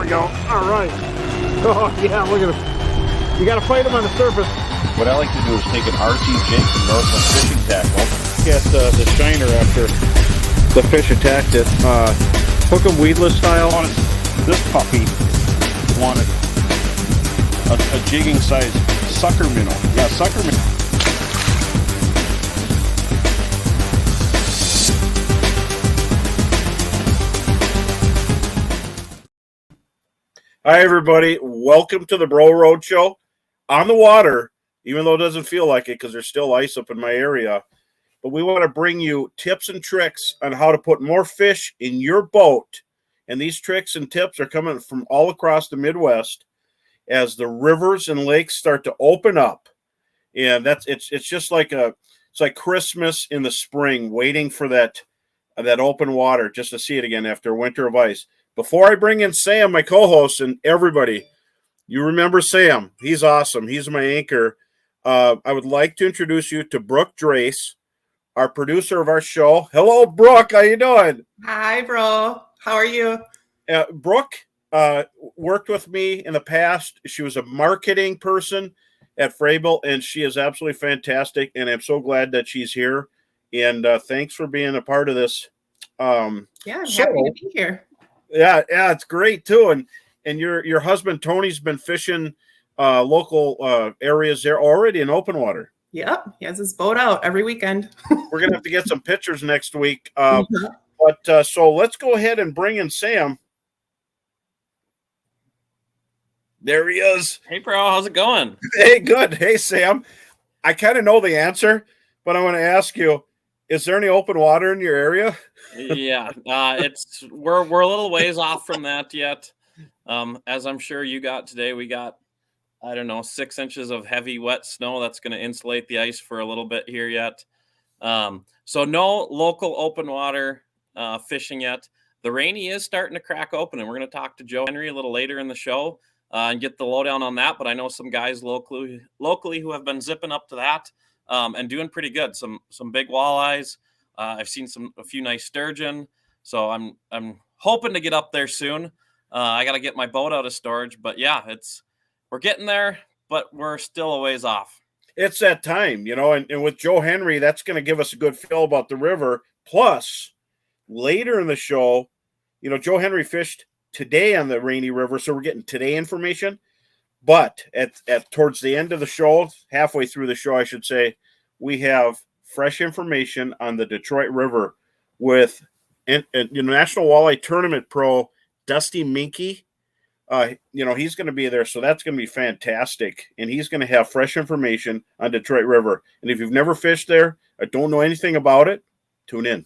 we go. All right. Oh, yeah, look at him. You got to fight him on the surface. What I like to do is take an RC jig from Northland Fishing Tackle. Get the shiner after the fish attacked it. Hook 'em weedless style. This puppy wanted a jigging size sucker minnow. Yeah, sucker minnow. Hi, everybody. Welcome to the Bro Road Show. On the water, even though it doesn't feel like it because there's still ice up in my area. But we want to bring you tips and tricks on how to put more fish in your boat. And these tricks and tips are coming from all across the Midwest as the rivers and lakes start to open up. And it's just like it's like Christmas in the spring, waiting for that open water just to see it again after a winter of ice. Before I bring in Sam, my co-host, and everybody, you remember Sam. He's awesome. He's my anchor. I would like to introduce you to Brooke Drace, our producer of our show. Hello, Brooke. How you doing? Hi, bro. How are you? Brooke worked with me in the past. She was a marketing person at Frabill, and she is absolutely fantastic, and I'm so glad that she's here. And thanks for being a part of this. Yeah, I'm happy to be here. Yeah, it's great too. And your husband Tony's been fishing local areas there already in open water. Yep, he has his boat out every weekend. We're gonna have to get some pictures next week. But so let's go ahead and bring in Sam. There he is. Hey, bro, how's it going? Hey, good. Hey, Sam. I kind of know the answer, but I want to ask you: is there any open water in your area? Yeah, we're a little ways off from that yet. As I'm sure you got today, we got 6 inches of heavy wet snow that's going to insulate the ice for a little bit here yet. So no local open water fishing yet. The Rainy is starting to crack open, and we're going to talk to Joe Henry a little later in the show and get the lowdown on that. But I know some guys locally who have been zipping up to that and doing pretty good. Some big walleyes. I've seen a few nice sturgeon, so I'm hoping to get up there soon. I got to get my boat out of storage, but yeah, we're getting there, but we're still a ways off. It's that time, and with Joe Henry, that's going to give us a good feel about the river. Plus, later in the show, Joe Henry fished today on the Rainy River, so we're getting today information. But at towards the end of the show, halfway through the show, I should say, we have fresh information on the Detroit River with National Walleye Tournament pro Dusty Minky. He's going to be there, so that's going to be fantastic. And he's going to have fresh information on Detroit River. And if you've never fished there or don't know anything about it, tune in.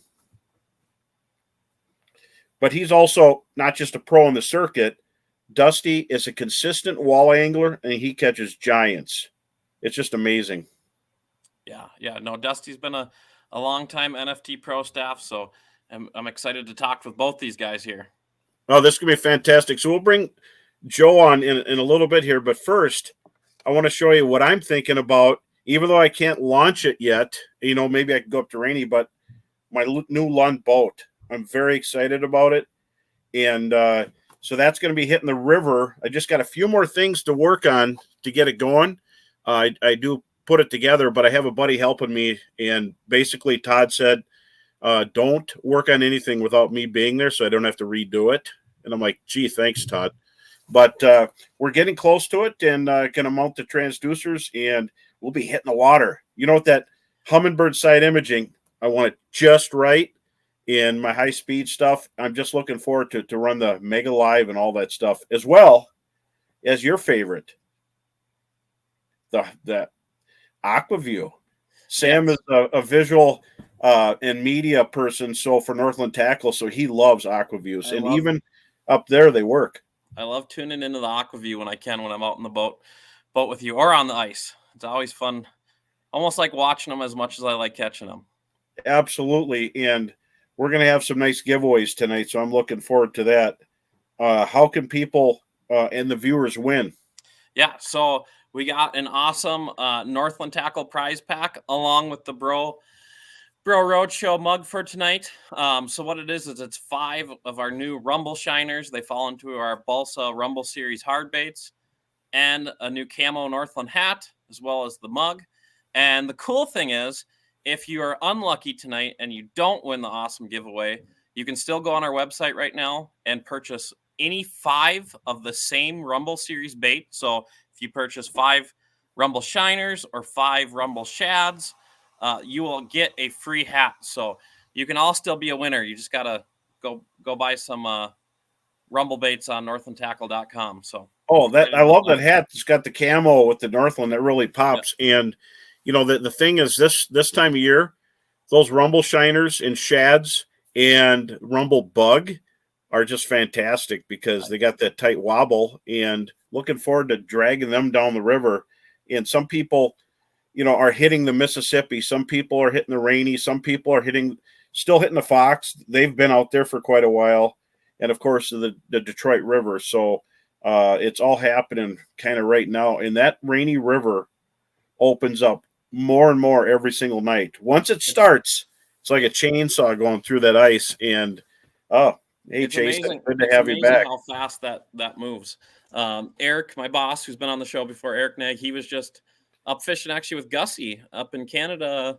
But he's also not just a pro in the circuit. Dusty is a consistent walleye angler, and he catches giants. It's just amazing. Yeah. No, Dusty's been a long-time NFT pro staff, so I'm excited to talk with both these guys here. Oh, this is going to be fantastic. So we'll bring Joe on in a little bit here. But first, I want to show you what I'm thinking about, even though I can't launch it yet. Maybe I can go up to Rainy, but my new Lund boat. I'm very excited about it. And so that's going to be hitting the river. I just got a few more things to work on to get it going. I do put it together, but I have a buddy helping me. And basically, Todd said, don't work on anything without me being there so I don't have to redo it. And I'm like, gee, thanks, Todd. But we're getting close to it and going to mount the transducers, and we'll be hitting the water. With that Humminbird side imaging, I want it just right. In my high-speed stuff, I'm just looking forward to run the Mega Live and all that stuff, as well as your favorite, the Aqua-Vu. Sam is a visual and media person, so for Northland Tackle, so he loves Aqua-Vus, and even up there they work. I love tuning into the Aqua-Vu when I can, when I'm out in the boat with you or on the ice. It's always fun, almost like watching them as much as I like catching them. Absolutely, and we're going to have some nice giveaways tonight, so I'm looking forward to that. How can people and the viewers win? Yeah, so we got an awesome Northland Tackle prize pack along with the Bro Bro Roadshow mug for tonight. So what it is it's 5 of our new Rumble Shiners. They fall into our Balsa Rumble Series hard baits, and a new camo Northland hat, as well as the mug. And the cool thing is, if you are unlucky tonight and you don't win the awesome giveaway, you can still go on our website right now and purchase any 5 of the same Rumble Series bait. So if you purchase 5 Rumble Shiners or 5 Rumble Shads, you will get a free hat. So you can all still be a winner. You just gotta go buy some Rumble baits on northlandtackle.com. So I love that hat. It's got the camo with the Northland that really pops. Yeah. And the thing is, this time of year, those Rumble Shiners and Shads and Rumble Bug are just fantastic because they got that tight wobble, and looking forward to dragging them down the river. And some people, are hitting the Mississippi. Some people are hitting the Rainy. Some people are still hitting the Fox. They've been out there for quite a while. And of course, the Detroit River. So it's all happening kind of right now. And that Rainy River opens up more and more every single night. Once it starts, it's like a chainsaw going through that ice. And hey, it's Chase, amazing. Good to have you back. How fast that moves. Eric, my boss, who's been on the show before, Eric Nag, he was just up fishing actually with Gussie up in Canada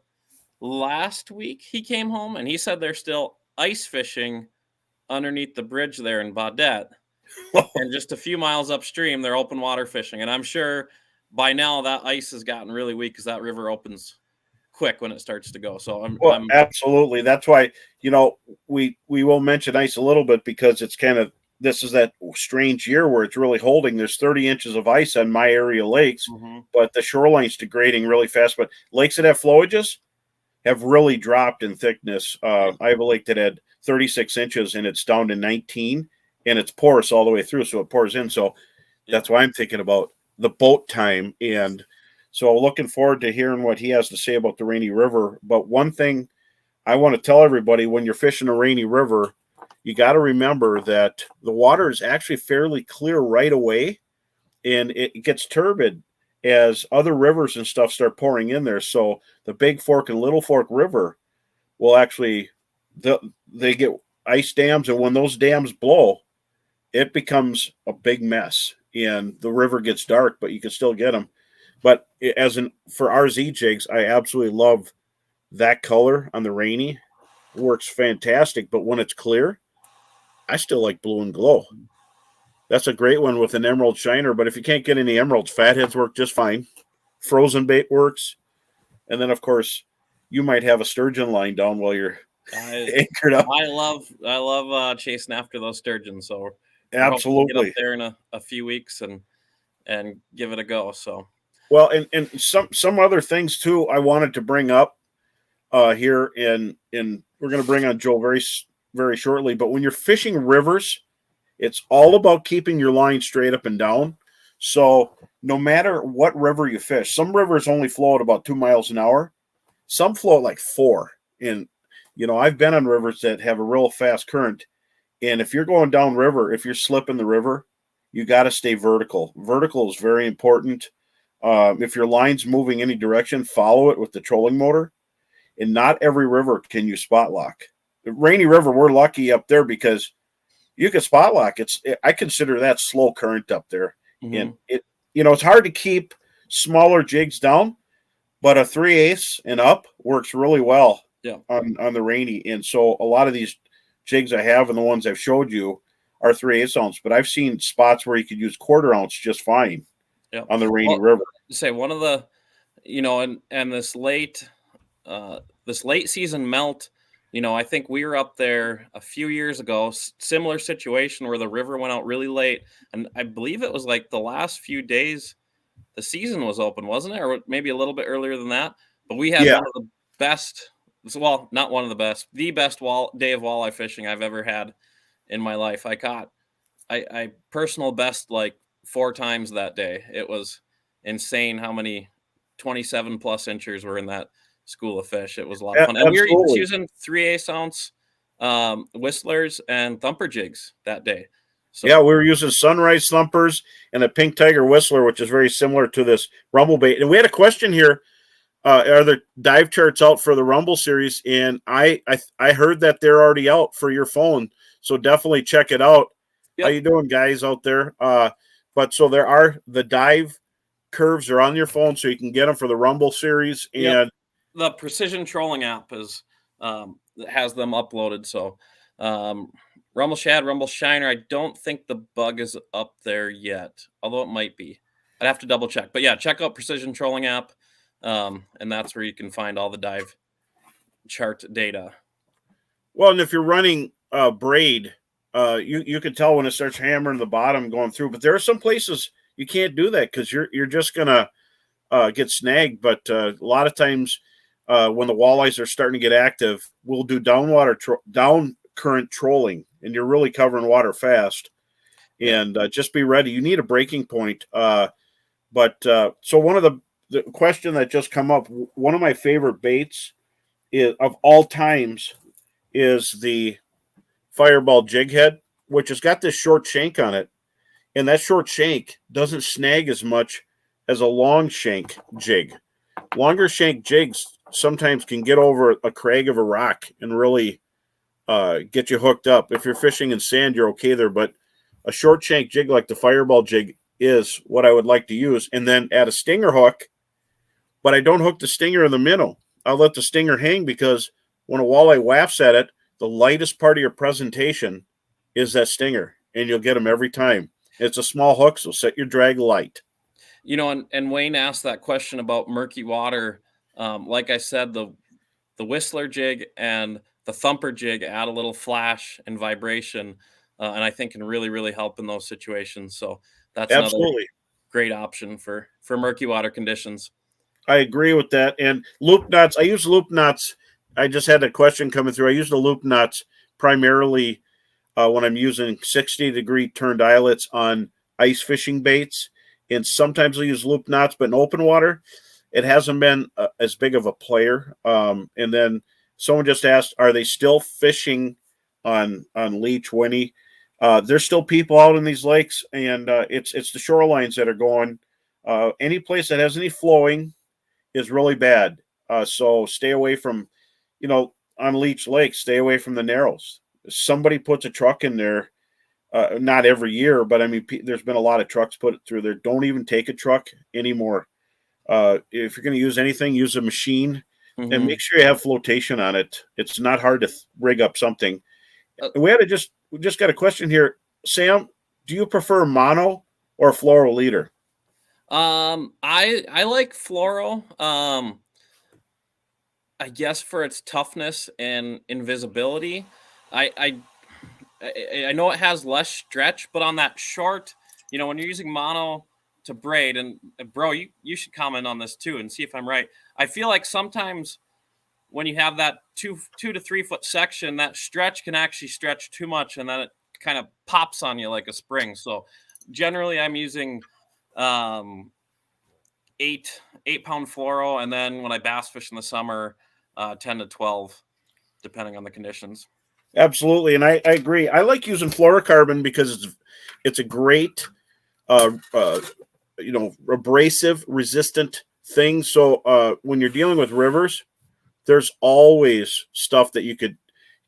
last week. He came home and he said they're still ice fishing underneath the bridge there in Baudette. And just a few miles upstream, they're open water fishing. And I'm sure by now that ice has gotten really weak because that river opens quick when it starts to go. So absolutely. That's why, we will mention ice a little bit because it's this is that strange year where it's really holding. There's 30 inches of ice on my area lakes, but the shoreline's degrading really fast. But lakes that have flowages have really dropped in thickness. I have a lake that had 36 inches and it's down to 19, and it's porous all the way through, so it pours in. So that's why I'm thinking about the boat time. And so looking forward to hearing what he has to say about the Rainy River. But one thing I want to tell everybody, when you're fishing a Rainy River, you got to remember that the water is actually fairly clear right away, and it gets turbid as other rivers and stuff start pouring in there. So the Big Fork and Little Fork River will actually, they get ice dams, and when those dams blow, it becomes a big mess, and the river gets dark, but you can still get them. But for RZ jigs, I absolutely love that color on the Rainy. It works fantastic, but when it's clear, I still like Blue and Glow. That's a great one with an emerald shiner, but if you can't get any emeralds, fatheads work just fine. Frozen bait works. And then, of course, you might have a sturgeon line down while you're anchored up. I love chasing after those sturgeons. So absolutely, get up there in a few weeks and give it a go. So well, and some other things too I wanted to bring up here, and we're going to bring on Joe very very shortly. But when you're fishing rivers, it's all about keeping your line straight up and down. So no matter what river you fish, some rivers only flow at about 2 miles an hour. Some flow at like 4. And, I've been on rivers that have a real fast current. And if you're going down river, if you're slipping the river, you got to stay vertical. Vertical is very important. If your line's moving any direction, follow it with the trolling motor. And not every river can you spot lock. The Rainy River, we're lucky up there because you can spot lock. I consider that slow current up there. And it's hard to keep smaller jigs down, but a 3/8 and up works really well on the Rainy. And so a lot of these jigs I have and the ones I've showed you are 3/8 ounce, but I've seen spots where you could use 1/4 ounce just fine on the Rainy River. Say one of the, and this late season melt, I think we were up there a few years ago, similar situation where the river went out really late. And I believe it was like the last few days the season was open, wasn't it? Or maybe a little bit earlier than that. But we had one of the best, well, not one of the best, the best day of walleye fishing I've ever had in my life. I caught, I personal best like 4 times that day. It was insane how many 27 plus inchers were in that school of fish. It was a lot of fun. And we were using 3/8 ounce whistlers and thumper jigs that day. So we were using Sunrise thumpers and a Pink Tiger whistler, which is very similar to this rumble bait. And we had a question here are there dive charts out for the Rumble series? And I heard that they're already out for your phone, so definitely check it out. Yep. How you doing, guys out there? But so there are the dive curves are on your phone, so you can get them for the Rumble series. And Yep. The Precision Trolling app has them uploaded. So Rumble Shad, Rumble Shiner. I don't think the bug is up there yet, although it might be. I'd have to double check. But yeah, check out Precision Trolling app. And that's where you can find all the dive chart data. Well, and if you're running braid, you can tell when it starts hammering the bottom going through. But there are some places you can't do that because you're just gonna get snagged. But a lot of times when the walleyes are starting to get active, we'll do down current trolling, and you're really covering water fast. And just be ready. You need a breaking point. But so one of the question that just come up, one of my favorite baits of all times is the Fireball jig head, which has got this short shank on it. And that short shank doesn't snag as much as a long shank jig. Longer shank jigs sometimes can get over a crag of a rock and really get you hooked up. If you're fishing in sand, you're okay there. But a short shank jig like the Fireball jig is what I would like to use. And then add a stinger hook. But I don't hook the stinger in the minnow. I'll let the stinger hang because when a walleye wafts at it, the lightest part of your presentation is that stinger, and you'll get them every time. It's a small hook, so set your drag light. You know, and Wayne asked that question about murky water. Like I said, the Whistler jig and the Thumper jig add a little flash and vibration, and I think can really, really help in those situations. So that's Absolutely another great option for murky water conditions. I agree with that. And loop knots, I use loop knots. I just had a question coming through. I use the loop knots primarily when I'm using 60-degree turned eyelets on ice fishing baits. And sometimes I use loop knots, but in open water, it hasn't been as big of a player. And then someone just asked, are they still fishing on Leech, Winnie? There's still people out in these lakes, and it's the shorelines that are going. Any place that has any flowing is really bad. So stay away from, on Leech Lake, stay away from the narrows. Somebody puts a truck in there, not every year, but I mean, there's been a lot of trucks put through there. Don't even take a truck anymore. If you're going to use anything, use a machine and make sure you have flotation on it. It's not hard to rig up something. We just got a question here. Sam, do you prefer mono or fluoro leader? I like fluoro. I guess for its toughness and invisibility. I know it has less stretch, but on that short, when you're using mono to braid, and bro, you should comment on this too and see if I'm right. I feel like sometimes when you have that 2 to 3 foot section, that stretch can actually stretch too much, and then it kind of pops on you like a spring. So generally, I'm using 8-pound fluoro, and then when I bass fish in the summer, 10 to 12, depending on the conditions. Absolutely, and I agree. I like using fluorocarbon because it's a great, abrasive resistant thing. So when you're dealing with rivers, there's always stuff that you could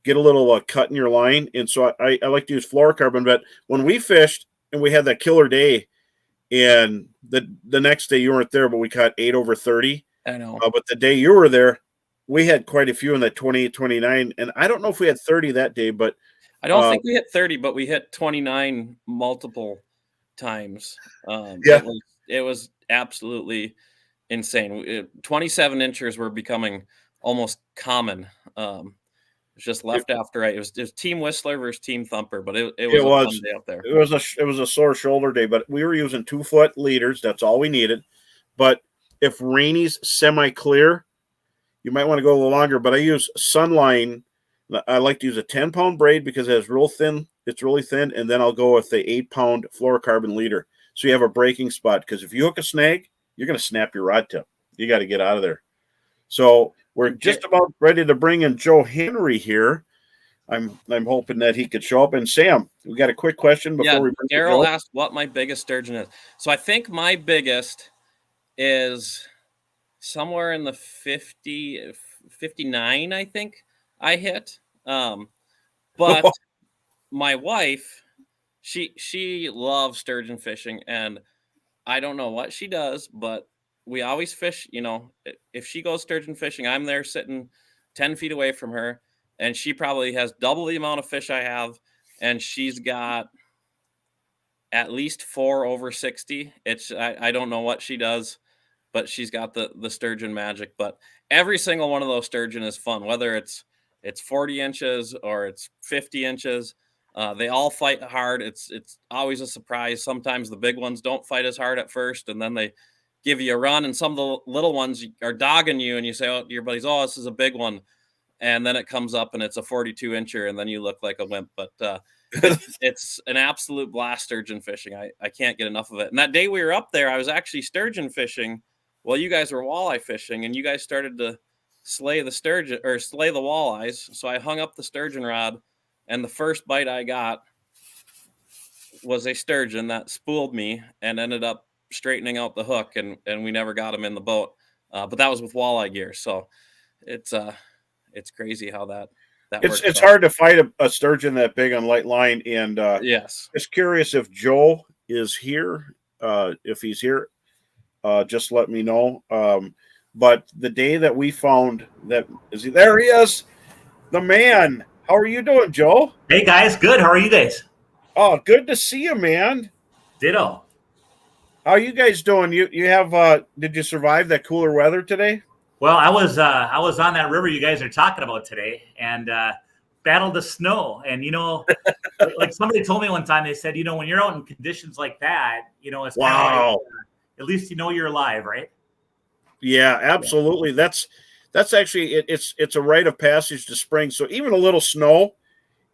get a little cut in your line, and so I like to use fluorocarbon. But when we fished and we had that killer day, and the next day you weren't there, but we caught 8 over 30. I know. But the day you were there, we had quite a few in that 28, 29. And I don't know if we had 30 that day, but I don't think we hit 30, but we hit 29 multiple times. It was absolutely insane. 27 inches were becoming almost common. It's just left after right. It was Team Whistler versus Team Thumper, but it was a fun day up there. It was a sore shoulder day, but we were using 2-foot leaders. That's all we needed. But if Rainey's semi-clear, you might want to go a little longer. But I use Sunline. I like to use a 10-pound braid because it's real thin. It's really thin, and then I'll go with the 8-pound fluorocarbon leader. So you have a breaking spot, because if you hook a snag, you're going to snap your rod tip. You got to get out of there. So we're just about ready to bring in Joe Henry here. I'm hoping that he could show up. And Sam, we got a quick question before we bring Daryl asked what my biggest sturgeon is. So I think my biggest is somewhere in the 50, 59, I think I hit. But my wife, she loves sturgeon fishing, and I don't know what she does, but we always fish. If she goes sturgeon fishing, I'm there sitting 10 feet away from her, and she probably has double the amount of fish I have, and she's got at least 4 over 60. I don't know what she does, but she's got the sturgeon magic. But every single one of those sturgeon is fun, whether it's 40 inches or it's 50 inches. They all fight hard. It's always a surprise. Sometimes the big ones don't fight as hard at first, and then they give you a run. And some of the little ones are dogging you, and you say, "Oh, to your buddies, oh, this is a big one," and then it comes up and it's a 42 incher, and then you look like a wimp. But it's an absolute blast sturgeon fishing. I can't get enough of it. And that day we were up there, I was actually sturgeon fishing while you guys were walleye fishing, and you guys started to slay the sturgeon or slay the walleyes. So I hung up the sturgeon rod, and the first bite I got was a sturgeon that spooled me and ended up straightening out the hook, and we never got him in the boat. But that was with walleye gear. So it's crazy how that It's works out. hard to fight a sturgeon that big on light line. And Yes. just curious if Joe is here. If he's here, just let me know. But the day that we found that there he is, the man. How are you doing, Joe? Hey guys, good. How are you guys? Oh, good to see you, man. Ditto. How are you guys doing? You have did you survive that cooler weather today? Well, I was on that river you guys are talking about today, and battled the snow. And like somebody told me one time, they said, when you're out in conditions like that, it's kind of like, at least you're alive, right? Yeah, absolutely. That's actually it's a rite of passage to spring. So even a little snow,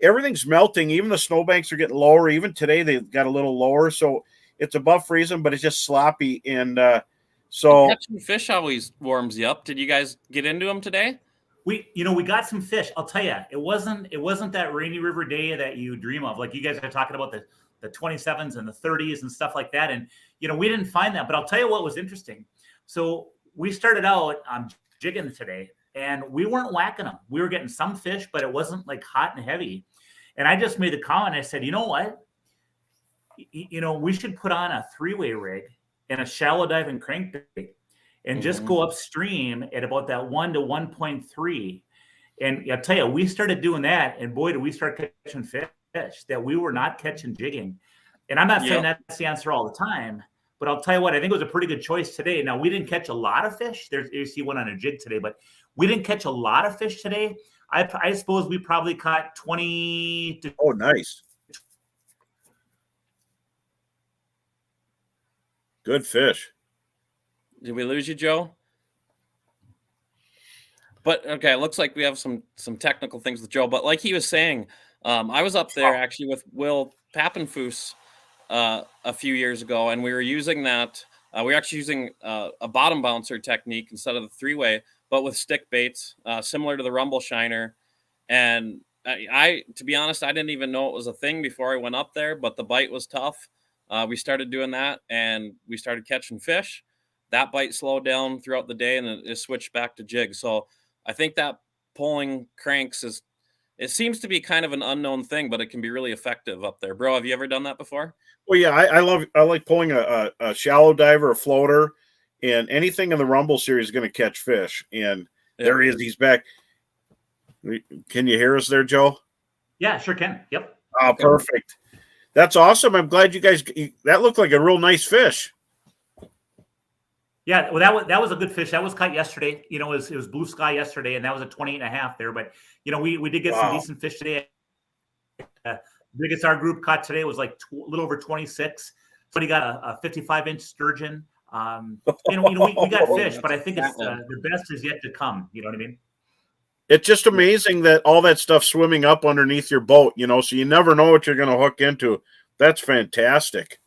everything's melting. Even the snowbanks are getting lower. Even today they got a little lower, so it's above freezing, but it's just sloppy. And so catching fish always warms you up. Did you guys get into them today? We got some fish. I'll tell you, it wasn't that rainy river day that you dream of. Like you guys are talking about the 27s and the 30s and stuff like that. And we didn't find that. But I'll tell you what was interesting. So we started out jigging today, and we weren't whacking them. We were getting some fish, but it wasn't like hot and heavy. And I just made the comment. I said, you know what? We should put on a 3-way rig and a shallow dive and crankbait and just go upstream at about that 1 to 1.3. And I'll tell you, we started doing that, and boy, did we start catching fish that we were not catching jigging. And I'm not saying that's the answer all the time, but I'll tell you what, I think it was a pretty good choice today. Now, we didn't catch a lot of fish. You see one on a jig today, but we didn't catch a lot of fish today. I suppose we probably caught 20 to... Oh, nice. Good fish. Did we lose you, Joe? But okay, it looks like we have some technical things with Joe. But like he was saying, I was up there actually with Will Pappenfuss a few years ago, and we were using that. We were actually using a bottom bouncer technique instead of the 3-way, but with stick baits, similar to the Rumble Shiner. And I, to be honest, I didn't even know it was a thing before I went up there, but the bite was tough. We started doing that, and we started catching fish. That bite slowed down throughout the day, and it switched back to jig. So I think that pulling cranks it seems to be kind of an unknown thing, but it can be really effective up there. Bro, have you ever done that before? Well, yeah, I like pulling a shallow diver, a floater, and anything in the Rumble series is going to catch fish. And there he is. He's back. Can you hear us there, Joe? Yeah, sure can. Yep. Oh, perfect. That's awesome. I'm glad you guys. That looked like a real nice fish. Yeah, well, that was a good fish. That was caught yesterday. It was blue sky yesterday, and that was a 28.5 there. But we did get some decent fish today. Biggest our group caught today was like a little over 26. Somebody got a 55-inch sturgeon. We got fish, but I think it's the best is yet to come. You know what I mean? It's just amazing that all that stuff swimming up underneath your boat. So you never know what you're going to hook into. That's fantastic.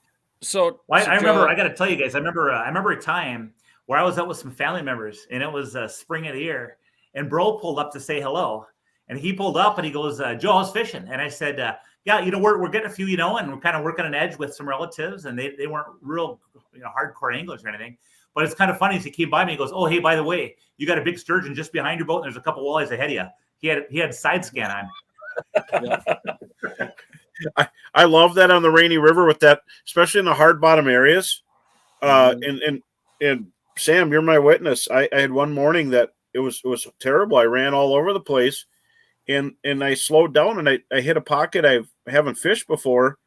So I remember. I got to tell you guys. I remember a time where I was out with some family members, and it was spring of the year, and Bro pulled up to say hello, and he pulled up and he goes, "Joe, how's fishing?" And I said, "Yeah, we're getting a few, and we're kind of working an edge with some relatives, and they weren't real, hardcore anglers or anything, But it's kind of funny as he came by me, he goes, "Oh, hey, by the way, you got a big sturgeon just behind your boat, and there's a couple walleyes ahead of you." He had side scan on. I love that on the Rainy River with that, especially in the hard bottom areas. And Sam, you're my witness. I had one morning that it was terrible. I ran all over the place, and I slowed down and I hit a pocket I haven't fished before,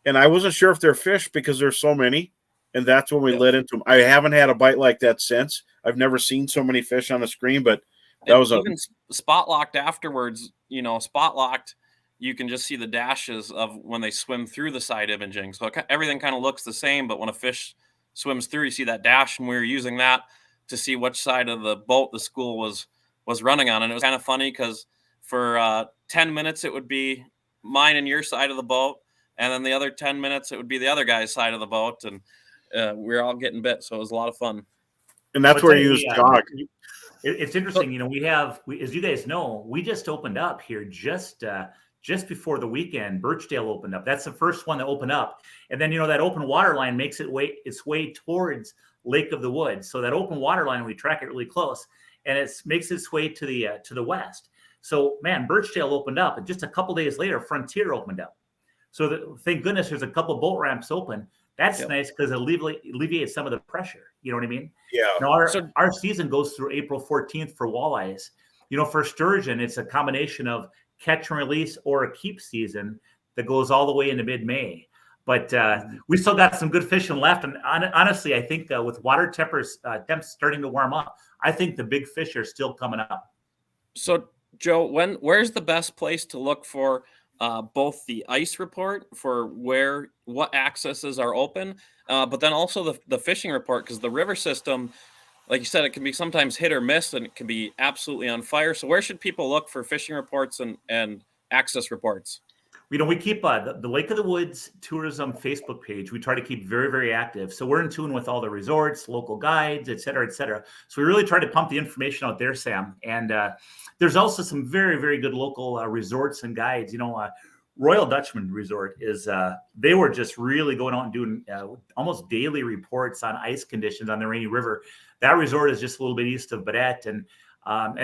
and I wasn't sure if they're fish because there's so many, and that's when we lit into them. I haven't had a bite like that since. I've never seen so many fish on the screen, but that was even spot locked afterwards. Spot locked. You can just see the dashes of when they swim through the side imaging. So everything kind of looks the same, but when a fish swims through, you see that dash, and we were using that to see which side of the boat the school was running on. And it was kind of funny because for 10 minutes, it would be mine and your side of the boat. And then the other 10 minutes, it would be the other guy's side of the boat. And we were all getting bit. So it was a lot of fun. And that's where you use jog. It's interesting. As you guys know, we just opened up here just before the weekend. Birchdale opened up. That's the first one that opened up. And then, that open water line makes its way towards Lake of the Woods. So that open water line, we track it really close, and it makes its way to the west. So, man, Birchdale opened up, and just a couple days later, Frontier opened up. So thank goodness there's a couple boat ramps open. That's nice because it alleviates some of the pressure. You know what I mean? Yeah. Now, our season goes through April 14th for walleyes. For sturgeon, it's a combination of catch and release or a keep season that goes all the way into mid-May. But we still got some good fishing left. And honestly, I think with water temps starting to warm up, I think the big fish are still coming up. So, Joe, where's the best place to look for both the ice report for what accesses are open, but then also the fishing report? Because the river system, like you said, it can be sometimes hit or miss, and it can be absolutely on fire. So where should people look for fishing reports and access reports? We keep the Lake of the Woods Tourism Facebook page. We try to keep very, very active. So we're in tune with all the resorts, local guides, et cetera, et cetera. So we really try to pump the information out there, Sam. And there's also some very, very good local resorts and guides. Royal Dutchman Resort they were just really going out and doing almost daily reports on ice conditions on the Rainy River. That resort is just a little bit east of Baudette. And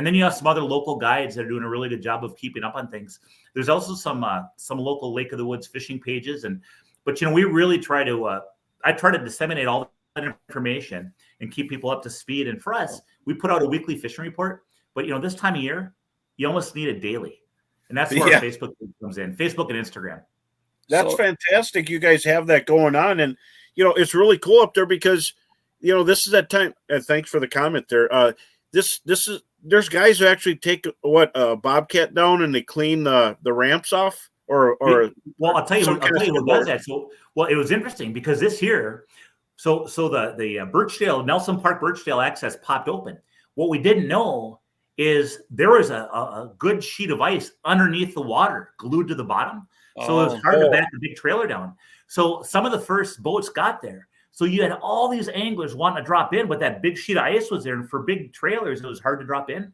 then you have some other local guides that are doing a really good job of keeping up on things. There's also some local Lake of the Woods fishing pages, but we really try to. I try to disseminate all that information and keep people up to speed. And for us, we put out a weekly fishing report. But this time of year, you almost need it daily, and that's where our Facebook comes in. Facebook and Instagram. That's fantastic. You guys have that going on, and it's really cool up there because this is that time. Thanks for the comment there. There's guys who actually take a bobcat down and they clean the ramps off, or I'll tell you who does that. So it was interesting because this year, so the Birchdale Nelson Park Birchdale access popped open. What we didn't know is there was a good sheet of ice underneath the water glued to the bottom, so it was hard to back the big trailer down. So some of the first boats got there. So you had all these anglers wanting to drop in, but that big sheet of ice was there. And for big trailers, it was hard to drop in.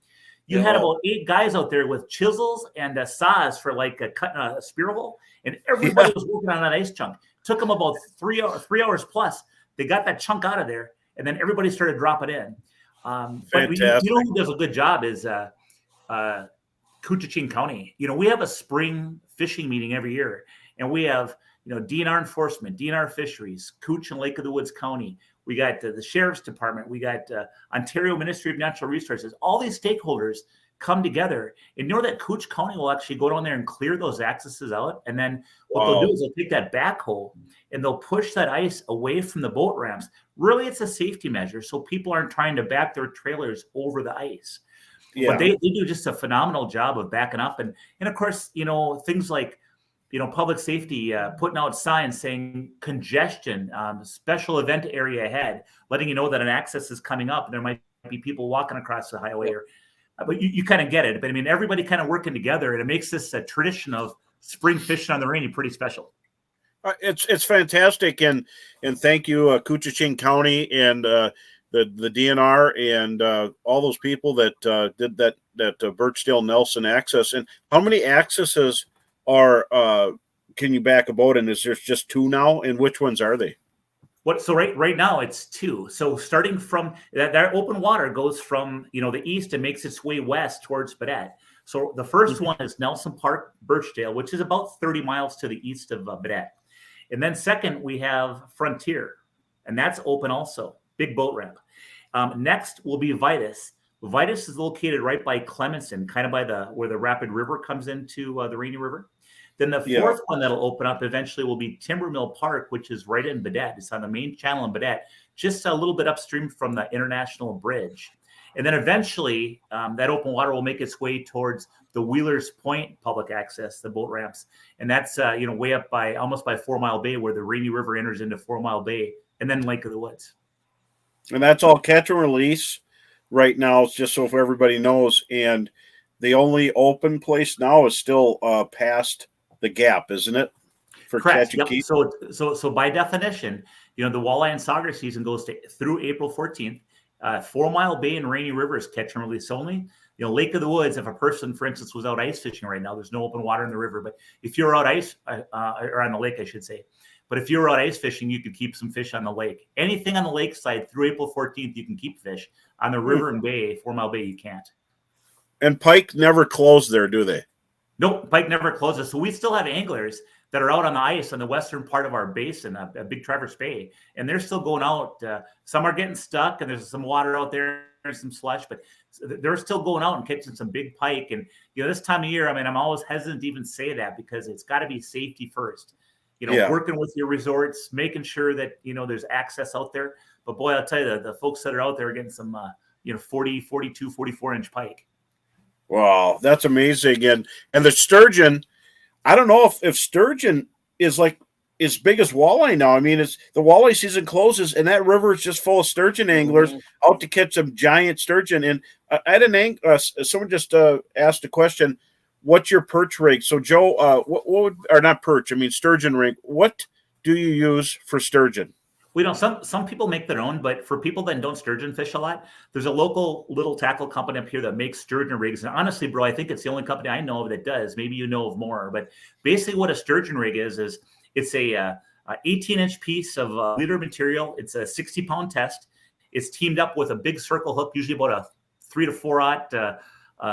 You had about 8 guys out there with chisels and saws for cutting a spear hole. And everybody was working on that ice chunk. It took them about 3 hours plus. They got that chunk out of there. And then everybody started dropping in. But who does a good job is Couchiching County. We have a spring fishing meeting every year. And we have DNR enforcement, DNR fisheries, Cooch and Lake of the Woods County. We got the Sheriff's Department. We got Ontario Ministry of Natural Resources. All these stakeholders come together. And that Cooch County will actually go down there and clear those accesses out. And then what they'll do is they'll take that backhoe and they'll push that ice away from the boat ramps. Really, it's a safety measure so people aren't trying to back their trailers over the ice. Yeah. But they do just a phenomenal job of backing up. And of course, things like public safety, putting out signs saying congestion, special event area ahead, letting you know that an access is coming up and there might be people walking across the highway. But you kind of get it. But I mean, everybody kind of working together, and it makes this a tradition of spring fishing on the Rainy pretty special. It's fantastic, and thank you, Couchiching County and the DNR and all those people that did that Birchdale Nelson access. And how many accesses can you back a boat in? Is there just 2 now? And which ones are they? So right now it's 2. So starting from that open water goes from the east and makes its way west towards Baudette. So the first one is Nelson Park, Birchdale, which is about 30 miles to the east of Baudette. And then second, we have Frontier, and that's open also, big boat ramp. Next will be Vitus. Vitus is located right by Clemenson, kind of by where the Rapid River comes into the Rainy River. Then the fourth one that'll open up eventually will be Timbermill Park, which is right in Baudette. It's on the main channel in Baudette, just a little bit upstream from the International Bridge. And then eventually that open water will make its way towards the Wheelers Point public access, the boat ramps. And that's, way up almost by 4 Mile Bay, where the Rainy River enters into 4 Mile Bay, and then Lake of the Woods. And that's all catch and release right now, just so if everybody knows. And the only open place now is still past the Gap, isn't it? For Correct. catch and keep. So by definition, the walleye and sauger season goes through April 14th. 4 Mile Bay and Rainy River is catch and release only. Lake of the Woods, if a person, for instance, was out ice fishing right now, there's no open water in the river. But if you're out ice, or on the lake, I should say. But if you're out ice fishing, you could keep some fish on the lake. Anything on the lake side through April 14th, you can keep fish. On the river and bay, 4 Mile Bay, you can't. And pike never close there, do they? Nope, pike never closes. So we still have anglers that are out on the ice on the western part of our basin, a Big Traverse Bay, and they're still going out. Some are getting stuck, and there's some water out there, and some slush, but they're still going out and catching some big pike. And this time of year, I'm always hesitant to even say that because it's got to be safety first. Working with your resorts, making sure that there's access out there. But boy, I'll tell you, the folks that are out there are getting some 40, 42, 44-inch pike. Wow, that's amazing. And the sturgeon, I don't know if sturgeon is like as big as walleye now. It's the walleye season closes, and that river is just full of sturgeon anglers out to catch some giant sturgeon. And I had someone just asked a question: what's your perch rig? So Joe, what would, or not perch? Sturgeon rig. What do you use for sturgeon? Some people make their own, but for people that don't sturgeon fish a lot, there's a local little tackle company up here that makes sturgeon rigs. And honestly, bro, I think it's the only company I know of that does. Maybe you know of more, but basically what a sturgeon rig is it's a 18-inch piece of leader material. It's a 60-pound test. It's teamed up with a big circle hook, usually about a 3 to 4-aught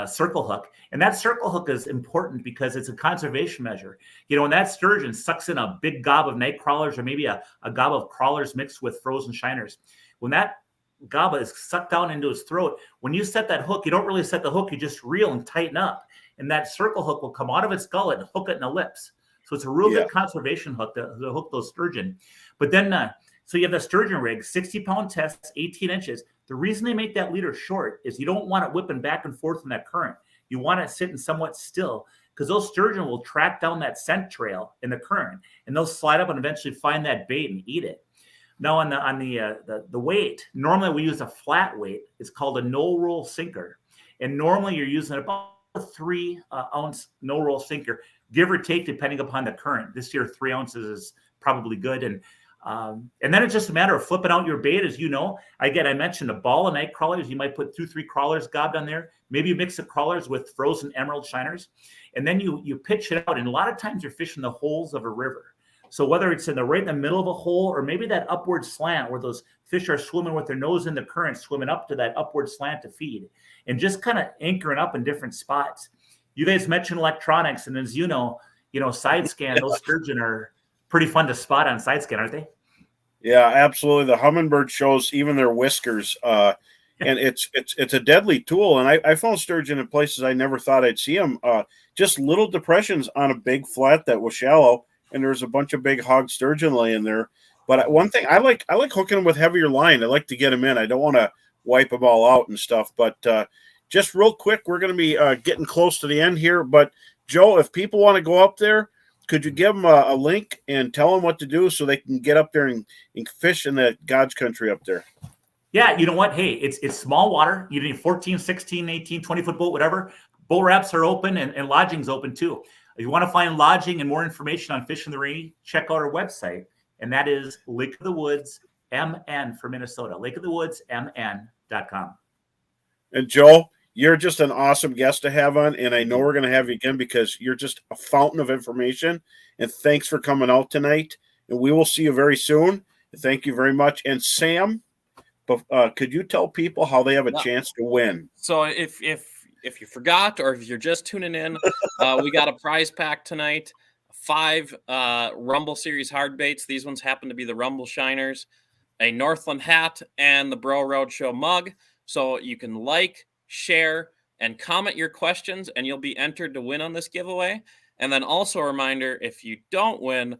circle hook. And that circle hook is important because it's a conservation measure. When that sturgeon sucks in a big gob of night crawlers or maybe a gob of crawlers mixed with frozen shiners, when that gob is sucked down into his throat, when you set that hook, you don't really set the hook, you just reel and tighten up. And that circle hook will come out of its gullet and hook it in the lips. So it's a real good conservation hook to hook those sturgeon. But then, so you have the sturgeon rig, 60-pound test, 18 inches. The reason they make that leader short is you don't want it whipping back and forth in that current. You want it sitting somewhat still because those sturgeon will track down that scent trail in the current, and they'll slide up and eventually find that bait and eat it. Now on the weight, normally we use a flat weight. It's called a no-roll sinker, and normally you're using about a 3-ounce no-roll sinker, give or take depending upon the current. This year 3 ounces is probably good, and then it's just a matter of flipping out your bait. As you know, I mentioned a ball of night crawlers. You might put 2-3 crawlers gobbed on there. Maybe you mix the crawlers with frozen emerald shiners, and then you pitch it out. And a lot of times you're fishing the holes of a river. So whether it's right in the middle of a hole or maybe that upward slant where those fish are swimming with their nose in the current, swimming up to that upward slant to feed, and just kind of anchoring up in different spots. You guys mentioned electronics, and as you know, side scan, those sturgeon are pretty fun to spot on side scan, aren't they? Yeah, absolutely. The Humminbird shows even their whiskers, and it's a deadly tool. And I found sturgeon in places I never thought I'd see them. Just little depressions on a big flat that was shallow, and there's a bunch of big hog sturgeon laying there. But one thing I like hooking them with heavier line. I like to get them in. I don't want to wipe them all out and stuff. But just real quick, we're going to be getting close to the end here. But Joe, if people want to go up there, could you give them a link and tell them what to do so they can get up there and fish in the God's country up there? Yeah, you know what? Hey, it's small water. You need 14, 16, 18, 20-foot boat, whatever. Boat ramps are open and lodging's open too. If you want to find lodging and more information on Fishing the Rainy, check out our website, and that is Lake of the Woods MN for Minnesota. lakeofthewoodsmn.com. And Joe, you're just an awesome guest to have on, and I know we're going to have you again because you're just a fountain of information. And thanks for coming out tonight. And we will see you very soon. Thank you very much. And Sam, could you tell people how they have a chance to win? So if you forgot, or if you're just tuning in, we got a prize pack tonight. 5 Rumble Series hard baits. These ones happen to be the Rumble Shiners, a Northland hat, and the Bro Roadshow mug. So you can like, share, and comment your questions, and you'll be entered to win on this giveaway. And then also a reminder, if you don't win,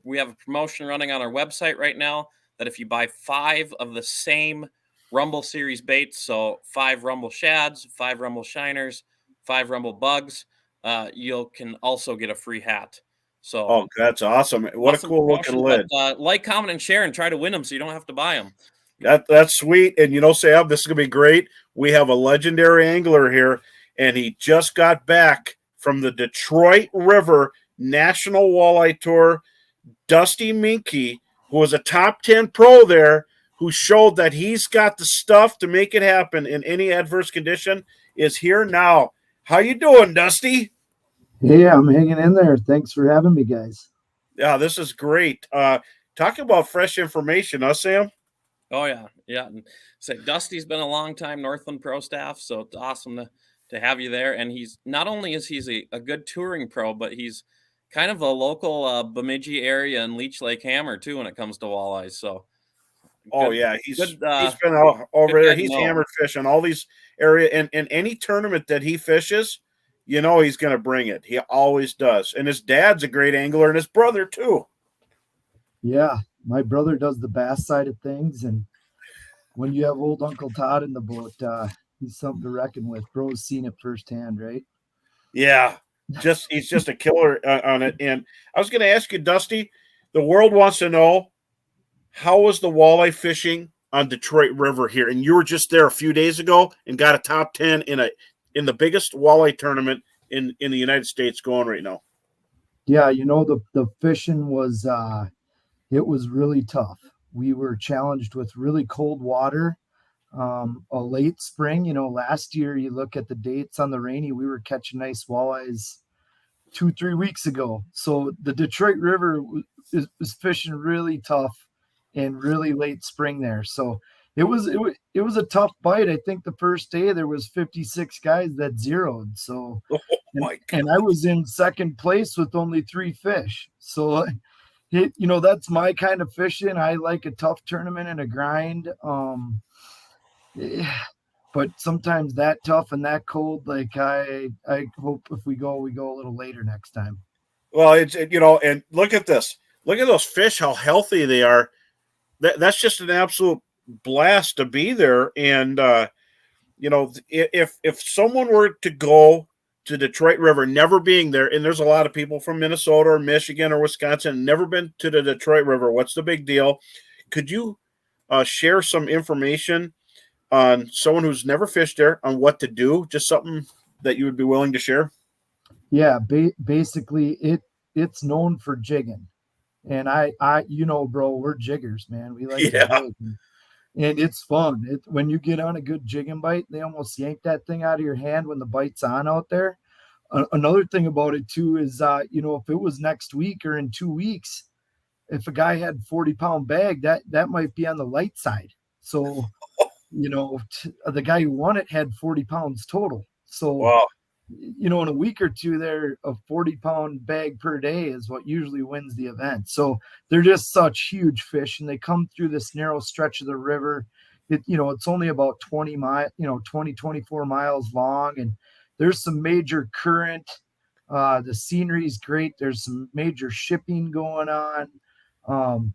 we have a promotion running on our website right now that if you buy 5 of the same Rumble Series baits, so 5 Rumble Shads, 5 Rumble Shiners, 5 Rumble Bugs, you can also get a free hat. So, oh, that's awesome! What a cool looking lid. Like, comment, and share, and try to win them so you don't have to buy them. That's sweet. And Sam, this is gonna be great. We have a legendary angler here, and he just got back from the Detroit River National Walleye Tour. Dusty Minky, who was a top 10 pro there, who showed that he's got the stuff to make it happen in any adverse condition, is here now. How you doing, Dusty? Hey, I'm hanging in there. Thanks for having me, guys. Yeah, this is great. Talking about fresh information, huh, Sam? Oh, yeah. Yeah. And so Dusty's been a long time Northland Pro staff, so it's awesome to have you there. And he's not only is he's a good touring pro, but he's kind of a local Bemidji area and Leech Lake hammer, too, when it comes to walleyes. So, yeah, he's been over there. He's hammered fish on all these areas. And any tournament that he fishes, he's going to bring it. He always does. And his dad's a great angler, and his brother, too. Yeah, my brother does the bass side of things. And when you have old Uncle Todd in the boat, he's something to reckon with. Bro's seen it firsthand, right? Yeah, he's just a killer on it. And I was going to ask you, Dusty, the world wants to know, how was the walleye fishing on Detroit River here? And you were just there a few days ago and got a top 10 in the biggest walleye tournament in the United States going right now. Yeah, the fishing was it was really tough. We were challenged with really cold water. A late spring, last year, you look at the dates on the Rainy, we were catching nice walleyes 2-3 weeks ago. So the Detroit River is fishing really tough and really late spring there. So it was a tough bite. I think the first day there was 56 guys that zeroed. So, and I was in second place with only 3 fish. So, that's my kind of fishing. I like a tough tournament and a grind. But sometimes that tough and that cold, like I hope if we go a little later next time. Well, and look at this. Look at those fish, how healthy they are. That's just an absolute blast to be there. And, if someone were to go to Detroit River, never being there, and there's a lot of people from Minnesota or Michigan or Wisconsin, never been to the Detroit River, what's the big deal? Could you share some information on someone who's never fished there on what to do? Just something that you would be willing to share? Yeah, basically it's known for jigging. And I bro, we're jiggers, man. We like to jig. And it's fun. When you get on a good jigging bite, they almost yank that thing out of your hand when the bite's on out there. Another thing about it too is, if it was next week or in 2 weeks, if a guy had 40-pound bag, that might be on the light side. So, the guy who won it had 40 pounds total. So, wow. In a week or two there, a 40-pound bag per day is what usually wins the event. So they're just such huge fish, and they come through this narrow stretch of the river. It's only about 24 miles long, and there's some major current. The scenery is great. There's some major shipping going on.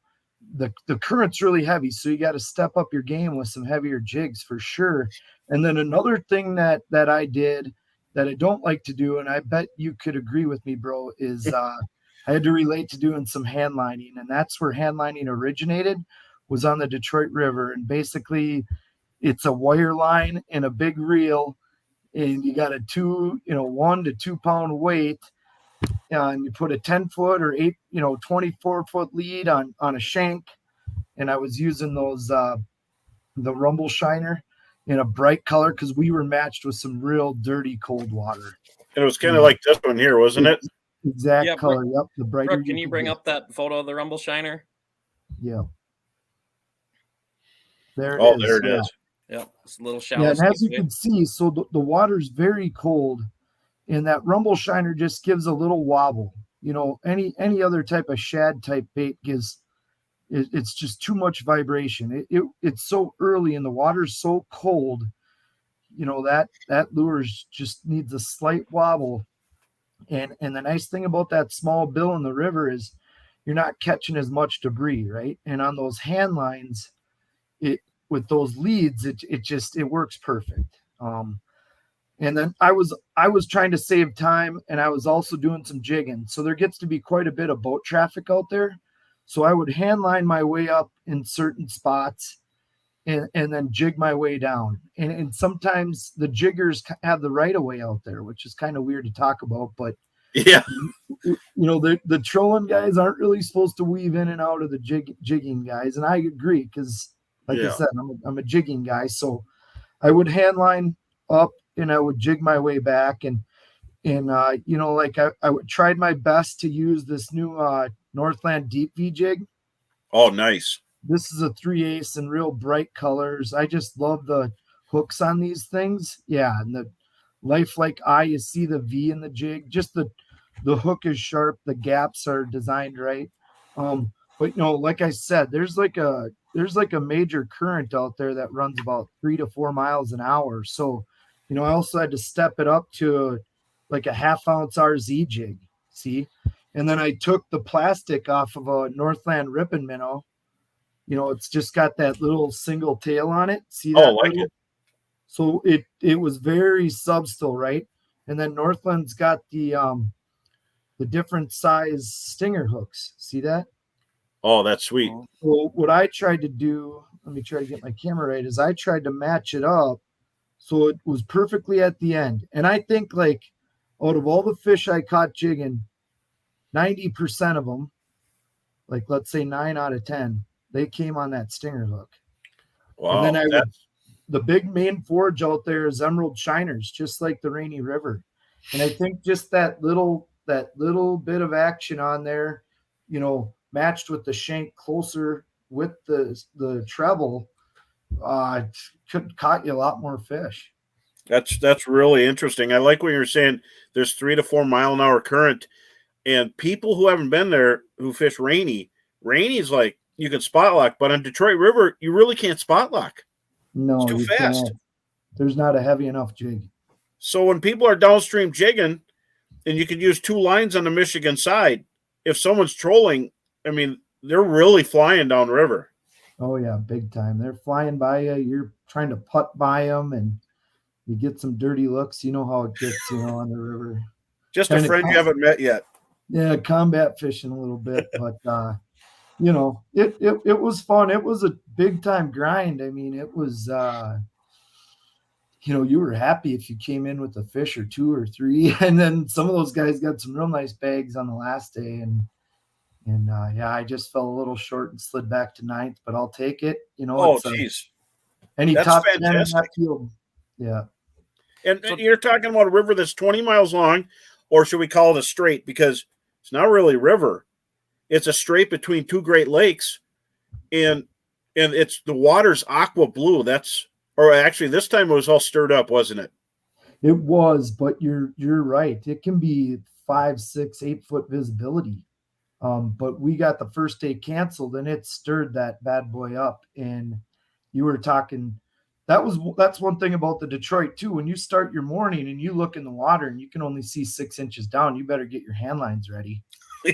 The current's really heavy, so you got to step up your game with some heavier jigs for sure. And then another thing that I did that I don't like to do, and I bet you could agree with me, bro, is I had to relate to doing some hand lining, and that's where hand lining originated, was on the Detroit River. And basically it's a wire line and a big reel, and you got a 1 to 2 pound weight, and you put a 10-foot or 24-foot lead on a shank. And I was using those the Rumble Shiner in a bright color because we were matched with some real dirty cold water. And it was kind of like this one here, wasn't it? Exact color. Yep. The brighter. Brooke, can you bring up that photo of the Rumble Shiner? Yeah. There Oh, it is. there it Yeah. is. Yep, it's a little shallow. Yeah, and as you skip can see, so the water's very cold, and that rumble shiner just gives a little wobble. You know, any other type of shad type bait gives it's just too much vibration. It's so early and the water's so cold. You know that lure's just needs a slight wobble. And the nice thing about that small bill in the river is you're not catching as much debris, right? And on those hand lines, it with those leads, it works perfect. And then I was trying to save time, and I was also doing some jigging. So there gets to be quite a bit of boat traffic out there. So I would hand line my way up in certain spots and then jig my way down. And sometimes the jiggers have the right of way out there, which is kind of weird to talk about, but Yeah. you know, the trolling guys aren't really supposed to weave in and out of the jigging guys. And I agree, because like I said, I'm a jigging guy. So I would hand line up and I would jig my way back. And you know, like I tried my best to use this new Northland Deep V jig. Oh, nice. This is a 3/8 in real bright colors. I just love the hooks on these things. Yeah, and the lifelike eye, you see the V in the jig. Just the hook is sharp. The gaps are designed right. But you know, like I said, there's like a major current out there that runs about 3 to 4 miles an hour. So, you know, I also had to step it up to like a 1/2 ounce RZ jig. See, and then I took the plastic off of a Northland Rippin' minnow. You know, it's just got that little single tail on it. See that? Oh, like it. So it was very substill, right? And then Northland's got the different size stinger hooks. See that? Oh, that's sweet. So what I tried to do, let me try to get my camera right, is I tried to match it up so it was perfectly at the end. And I think, like, out of all the fish I caught jigging, 90% of them, like let's say 9 out of 10, they came on that stinger hook. Wow. And then the big main forage out there is emerald shiners, just like the Rainy River. And I think just that little bit of action on there, you know, matched with the shank closer with the treble, could caught you a lot more fish. That's really interesting. I like what you're saying. There's 3 to 4 mile an hour current, and people who haven't been there who fish Rainy's like you can spot lock, but on Detroit River you really can't spot lock. No, it's too fast. Can't. There's not a heavy enough jig. So when people are downstream jigging, and you could use 2 lines on the Michigan side, if someone's trolling, I mean, they're really flying downriver. Oh yeah, big time. They're flying by you. You're trying to putt by them, and you get some dirty looks. You know how it gets, you know, on the river. Just a friend you haven't met yet. Yeah, combat fishing a little bit, but you know, it was fun. It was a big time grind. I mean, it was you know, you were happy if you came in with a fish or 2 or 3, and then some of those guys got some real nice bags on the last day, and yeah, I just fell a little short and slid back to 9th, but I'll take it. You know, oh geez, any that's top fantastic. 10 in that field. Yeah. And you're talking about a river that's 20 miles long, or should we call it a strait? Because it's not really a river. It's a strait between 2 Great Lakes, and it's the water's aqua blue. Or actually this time it was all stirred up, wasn't it? It was, but you're right. It can be 5, 6, 8 foot visibility. But we got the first day canceled, and it stirred that bad boy up. And you were talking, that's one thing about the Detroit too. When you start your morning and you look in the water and you can only see 6 inches down, you better get your hand lines ready.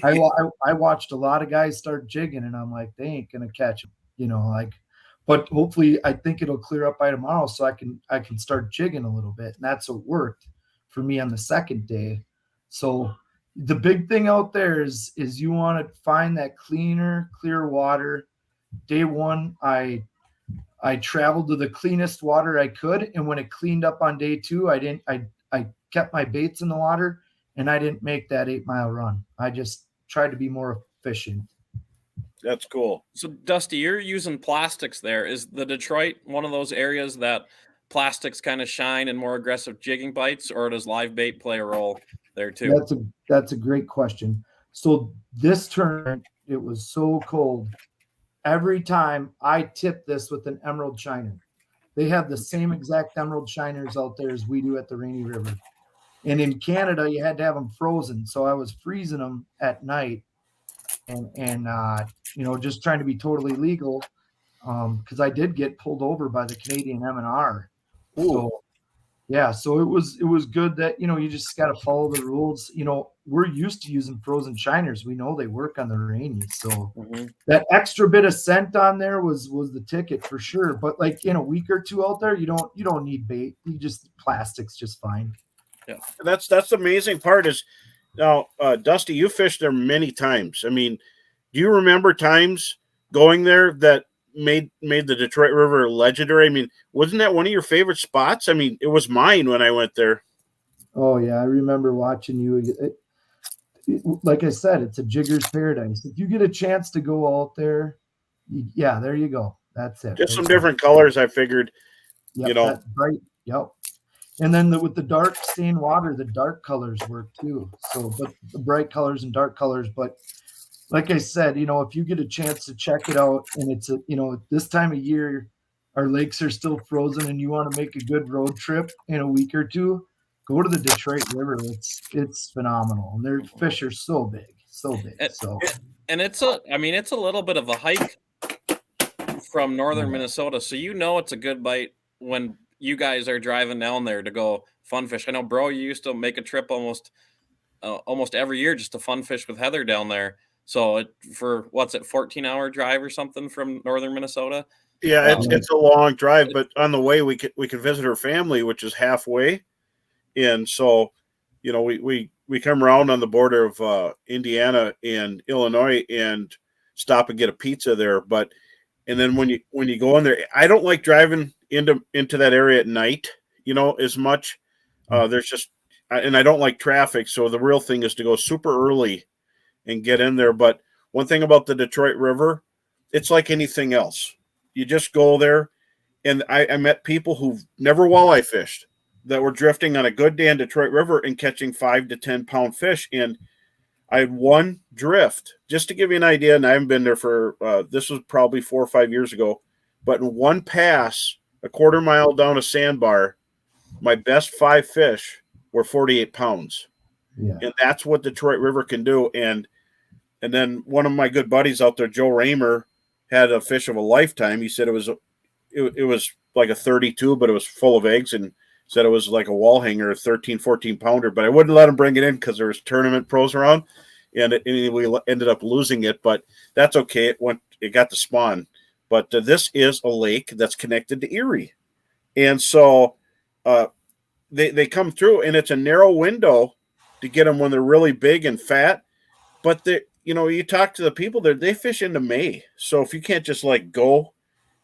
I watched a lot of guys start jigging, and I'm like, they ain't gonna catch them, you know, like. But hopefully, I think it'll clear up by tomorrow, so I can start jigging a little bit, and that's what worked for me on the second day. So the big thing out there is you want to find that clear water. Day one, I traveled to the cleanest water I could, and when it cleaned up on day 2, I kept my baits in the water, and I didn't make that 8-mile run. I just tried to be more efficient. That's cool. So Dusty, you're using plastics there. Is the Detroit one of those areas that plastics kind of shine in more aggressive jigging bites, or does live bait play a role there too? That's a great question. So this tournament, it was so cold. every time I tip this with an emerald shiner. They have the same exact emerald shiners out there as we do at the Rainy River. And in Canada, you had to have them frozen. So I was freezing them at night and just trying to be totally legal. Because I did get pulled over by the Canadian M&R. So yeah, so it was good that, you just got to follow the rules. We're used to using frozen shiners. We know they work on the Rainy. So that extra bit of scent on there was the ticket for sure. But like in a week or two out there, you don't need bait. Plastic's just fine. Yeah, that's the amazing part is now, Dusty, you fished there many times. I mean, do you remember times going there that made the Detroit River legendary? I mean, wasn't that one of your favorite spots? I mean, it was mine when I went there. Oh yeah, I remember watching you. Like I said, it's a jigger's paradise. If you get a chance to go out there, yeah, there you go. That's it. Just some different colors. I figured, that bright. Yep. And then with the dark stained water, the dark colors work too. So, but the bright colors and dark colors. But like I said, if you get a chance to check it out, and it's this time of year, our lakes are still frozen, and you want to make a good road trip in a week or two, go to the Detroit River. It's phenomenal, and their fish are so big. And it's a little bit of a hike from northern Minnesota, so it's a good bite when you guys are driving down there to go fun fish. I know, bro, you used to make a trip almost every year just to fun fish with Heather down there. So 14-hour drive or something from northern Minnesota? Yeah, it's a long drive, but on the way we could visit her family, which is halfway. And so, we come around on the border of Indiana and Illinois and stop and get a pizza there. And then when you go in there, I don't like driving into that area at night, as much. There's just, and I don't like traffic. So the real thing is to go super early and get in there. But one thing about the Detroit River, it's like anything else. You just go there. And I met people who've never walleye fished that were drifting on a good day in Detroit River and catching 5 to 10 pound fish. And I had one drift, just to give you an idea. And I haven't been there for, this was probably 4 or 5 years ago, but in one pass, a quarter mile down a sandbar, my best 5 fish were 48 pounds. Yeah. And that's what Detroit River can do. And then one of my good buddies out there, Joe Raymer, had a fish of a lifetime. He said it was like a 32, but it was full of eggs, and said it was like a wall hanger, a 13, 14 pounder, but I wouldn't let him bring it in because there was tournament pros around, and we ended up losing it, but that's okay. It got the spawn, but this is a lake that's connected to Erie. And so they come through, and it's a narrow window to get them when they're really big and fat, but you talk to the people there, they fish into May. So if you can't just go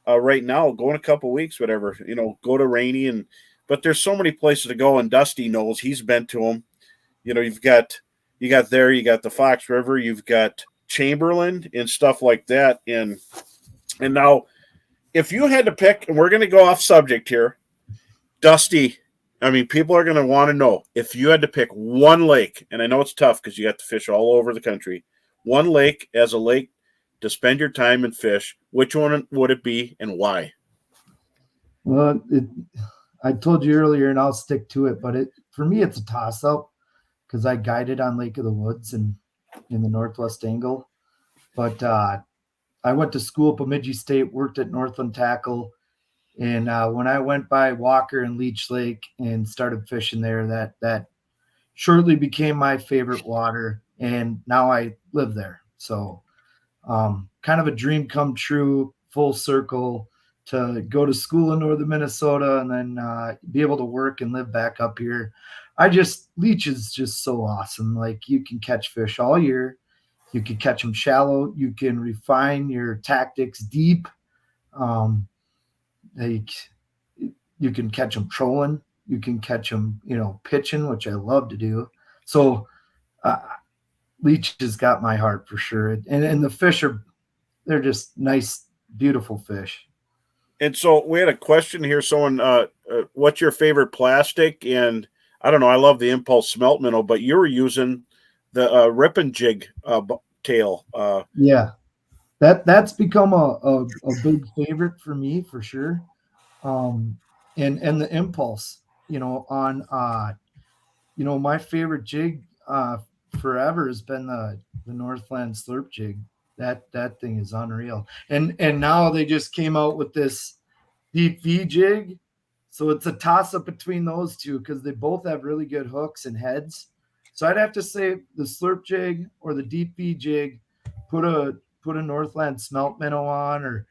right now, go in a couple weeks, whatever, go to Rainy, but there's so many places to go, and Dusty knows, he's been to them. You got the Fox River, you've got Chamberlain and stuff like that. And now if you had to pick, and we're going to go off subject here, Dusty, people are going to want to know, if you had to pick one lake, and I know it's tough because you got to fish all over the country, one lake as a lake to spend your time and fish, which one would it be and why? Well, I told you earlier, and I'll stick to it, but for me, it's a toss-up because I guided on Lake of the Woods and in the Northwest Angle. But I went to school at Bemidji State, worked at Northland Tackle, and when I went by Walker and Leech Lake and started fishing there, that shortly became my favorite water, and now I live there. So kind of a dream come true, full circle, to go to school in northern Minnesota and then be able to work and live back up here. Leech is just so awesome. Like, you can catch fish all year. You can catch them shallow. You can refine your tactics deep. You can catch them trolling. You can catch them, pitching, which I love to do. So Leech has got my heart for sure. And the fish they're just nice, beautiful fish. And so we had a question here. Someone, what's your favorite plastic? And I don't know, I love the Impulse Smelt Minnow, but you were using the Rip and Jig tail. Yeah. that's become a big favorite for me for sure. And the impulse, on my favorite jig forever has been the Northland slurp jig. That thing is unreal. And now they just came out with this deep V jig. So it's a toss up between those two because they both have really good hooks and heads. So I'd have to say the slurp jig or the deep V jig, put a Northland smelt minnow on, or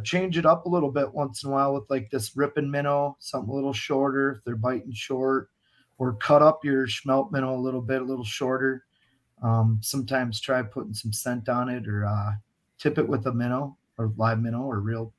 change it up a little bit once in a while with like this ripping minnow, something a little shorter if they're biting short, or cut up your smelt minnow a little shorter. Sometimes try putting some scent on it, or tip it with a minnow or live minnow or real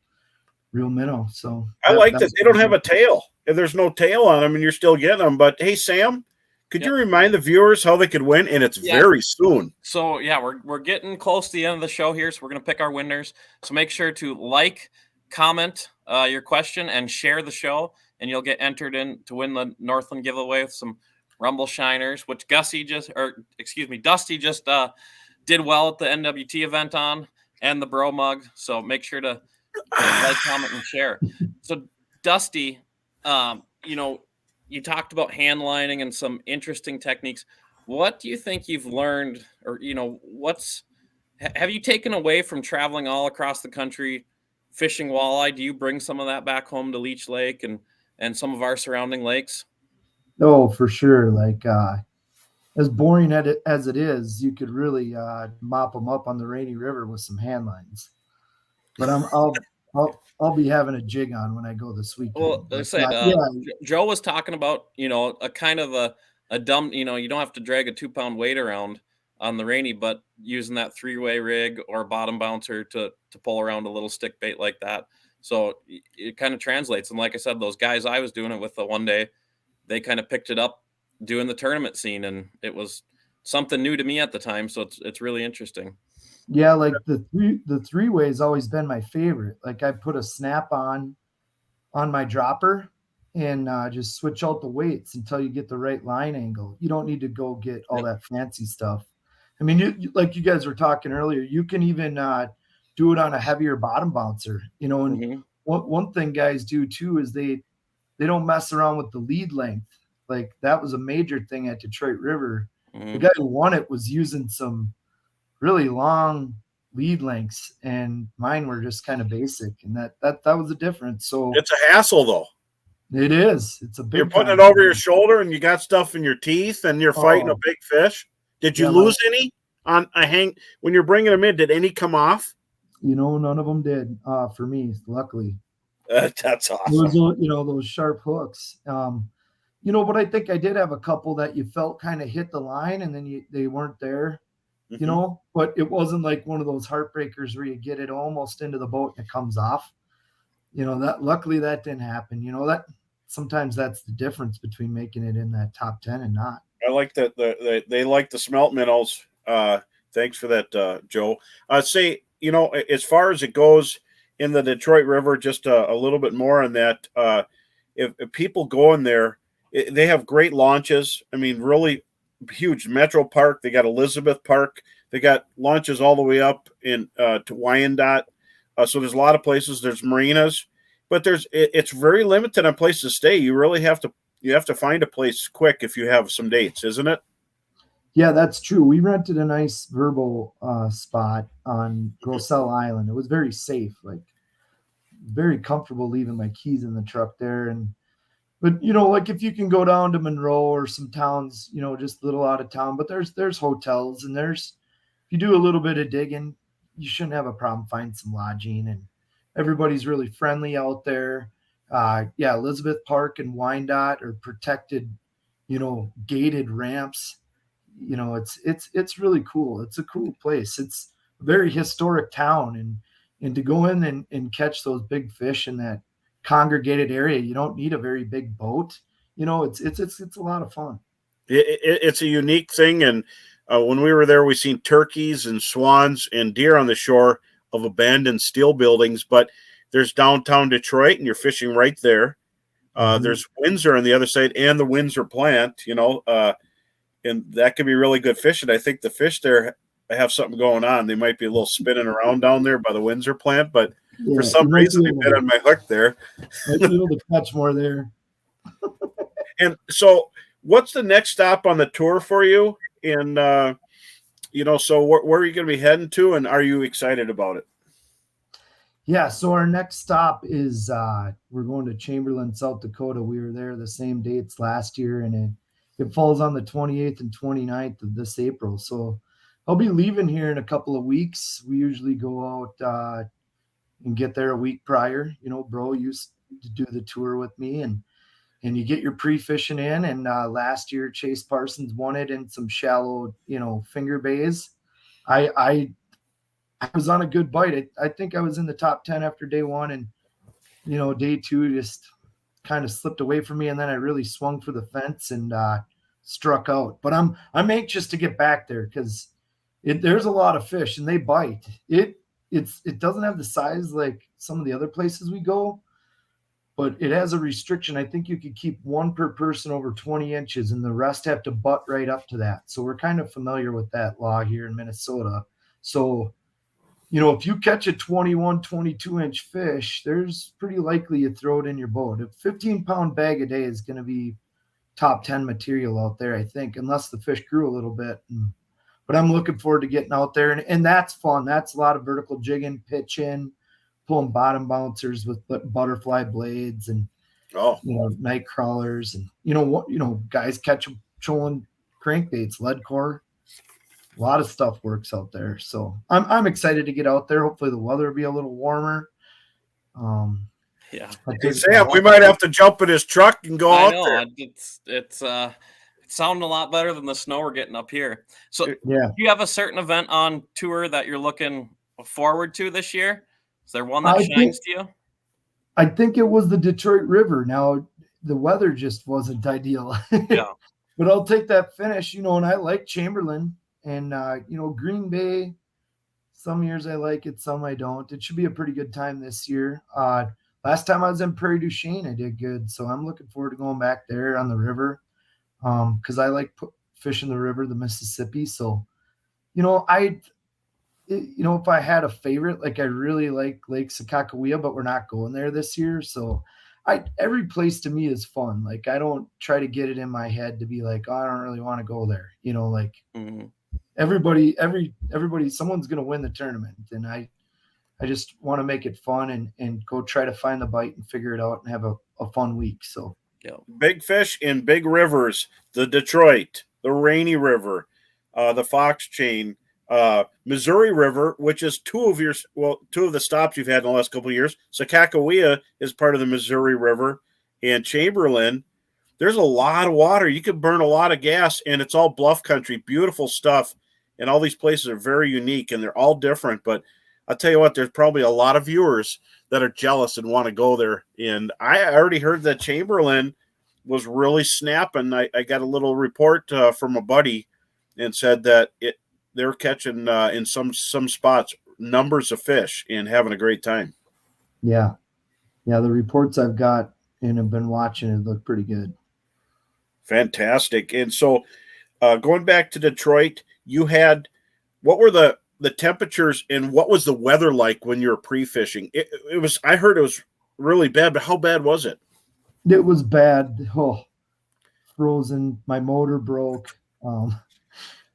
minnow. So I like that they don't have a tail. If there's no tail on them and you're still getting them. But hey, Sam, could you remind the viewers how they could win? And it's very soon. So yeah, we're getting close to the end of the show here. So we're going to pick our winners. So make sure to like, comment your question, and share the show, and you'll get entered in to win the Northland giveaway with some Rumble Shiners, which Dusty just did well at the NWT event on, and the Bro Mug. So make sure to like, comment, and share. So Dusty, you talked about hand lining and some interesting techniques. What do you think you've learned, or have you taken away from traveling all across the country fishing walleye? Do you bring some of that back home to Leech Lake and some of our surrounding lakes? Oh, for sure. Like as boring as it is, you could really mop them up on the Rainy River with some hand lines. But I'll be having a jig on when I go this weekend. Well, let's say Joe was talking about a kind of a dumb, you don't have to drag a 2-pound weight around on the Rainy, but using that 3-way rig or bottom bouncer to pull around a little stick bait like that. So it kind of translates. And like I said, those guys I was doing it with the one day, they kind of picked it up doing the tournament scene, and it was something new to me at the time. So it's really interesting. Yeah, like the 3-way has always been my favorite. Like I put a snap on my dropper and just switch out the weights until you get the right line angle. You don't need to go get all that fancy stuff. I mean, like you guys were talking earlier, you can even do it on a heavier bottom bouncer. And one thing guys do too is they don't mess around with the lead length. Like that was a major thing at Detroit River. The guy who won it was using some really long lead lengths, and mine were just kind of basic, and that was the difference. So it's a hassle though. It is. It's a big. You're putting it over your shoulder, and you got stuff in your teeth, and you're fighting a big fish. Did you lose any on a hang when you're bringing them in? Did any come off? None of them did. For me, luckily. That's awesome. Those sharp hooks. But I think I did have a couple that you felt kind of hit the line, and then they weren't there. But it wasn't like one of those heartbreakers where you get it almost into the boat and it comes off. That luckily that didn't happen. That sometimes that's the difference between making it in that top 10 and not. I like that they like the smelt minnows. Thanks for that, Joe. Say, as far as it goes in the Detroit River, just a little bit more on that. If people go in there, they have great launches. I mean, really huge. Metro Park. They got Elizabeth Park. They got launches all the way up to Wyandotte. So there's a lot of places. There's marinas, but it's very limited on places to stay. You really have to find a place quick if you have some dates, isn't it? Yeah, that's true. We rented a nice verbal spot on Grosell Island. It was very safe, like very comfortable leaving my keys in the truck there. But like if you can go down to Monroe or some towns, just a little out of town, but there's hotels, and if you do a little bit of digging, you shouldn't have a problem finding some lodging, and everybody's really friendly out there. Elizabeth Park and Wyandotte are protected, gated ramps. It's really cool. It's a cool place. It's a very historic town, and to go in and catch those big fish in that congregated area, you don't need a very big boat. It's a lot of fun. It's a unique thing, and when we were there, we seen turkeys and swans and deer on the shore of abandoned steel buildings. But there's downtown Detroit, and you're fishing right there. There's Windsor on the other side, and the Windsor plant. And that can be really good fishing. I think the fish there I have something going on. They might be a little spinning around down there by the Windsor plant, but Yeah, for some you might reason be they able bit on my hook there. might be able to catch more there. And so, what's the next stop on the tour for you? And so where are you going to be heading to, and are you excited about it? Yeah, so our next stop is we're going to Chamberlain, South Dakota. We were there the same dates last year, and it falls on the 28th and 29th of this April. So I'll be leaving here in a couple of weeks. We usually go out and get there a week prior. You know, bro used to do the tour with me, and you get your pre-fishing in. And last year, Chase Parsons won it in some shallow, finger bays. I was on a good bite. I think I was in the top 10 after day one, and day two just kind of slipped away from me, and then I really swung for the fence and struck out. But I'm anxious to get back there because there's a lot of fish and they bite. It doesn't have the size like some of the other places we go, but it has a restriction. I think you could keep one per person over 20 inches, and the rest have to butt right up to that. So we're kind of familiar with that law here in Minnesota. So if you catch a 21, 22-inch fish, there's pretty likely you throw it in your boat. A 15-pound bag a day is going to be top 10 material out there, I think, unless the fish grew a little bit. But I'm looking forward to getting out there, and that's fun. That's a lot of vertical jigging, pitching, pulling bottom bouncers with butterfly blades and night crawlers, and guys catch trolling crankbaits, lead core. A lot of stuff works out there, so I'm excited to get out there. Hopefully the weather will be a little warmer. Yeah. Hey, Sam, we might have to jump in his truck and go out there. It's sounding a lot better than the snow we're getting up here. So yeah, do you have a certain event on tour that you're looking forward to this year? Is there one that shines to you? I think it was the Detroit River. Now the weather just wasn't ideal. Yeah. But I'll take that finish, and I like Chamberlain. And, Green Bay, some years I like it, some I don't. It should be a pretty good time this year. Last time I was in Prairie du Chien, I did good. So I'm looking forward to going back there on the river because I like fishing the river, the Mississippi. So, if I had a favorite, like I really like Lake Sakakawea, but we're not going there this year. So every place to me is fun. Like I don't try to get it in my head to be like, oh, I don't really want to go there. Mm-hmm. Everybody, someone's going to win the tournament. And I just want to make it fun and go try to find the bite and figure it out and have a fun week. So big fish in big rivers, the Detroit, the Rainy River, the Fox Chain, Missouri River, which is two of the stops you've had in the last couple of years. Sakakawea is part of the Missouri River, and Chamberlain. There's a lot of water. You could burn a lot of gas, and it's all bluff country, beautiful stuff. And all these places are very unique, and they're all different. But I'll tell you what, there's probably a lot of viewers that are jealous and want to go there. And I already heard that Chamberlain was really snapping. I got a little report from a buddy and said that they're catching in some spots numbers of fish and having a great time. Yeah. The reports I've got and have been watching it look pretty good. Fantastic. And so going back to Detroit, what were the temperatures and what was the weather like when you were pre-fishing? It was, I heard it was really bad, but how bad was it? It was bad. Oh, frozen. My motor broke.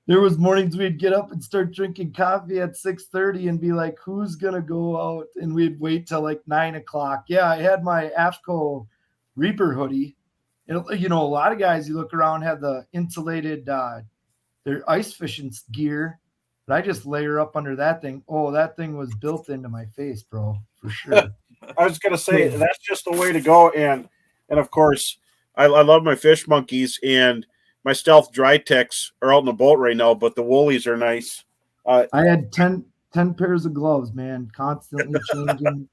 There was mornings we'd get up and start drinking coffee at 6:30 and be like, who's going to go out? And we'd wait till like 9:00. Yeah, I had my AFCO Reaper hoodie. And, a lot of guys you look around have the insulated, their ice fishing gear. But I just layer up under that thing. Oh, that thing was built into my face, bro, for sure. I was going to say, that's just the way to go. And of course, I love my fish monkeys, and my Stealth Dry Techs are out in the boat right now, but the Woolies are nice. I had 10 pairs of gloves, man, constantly changing.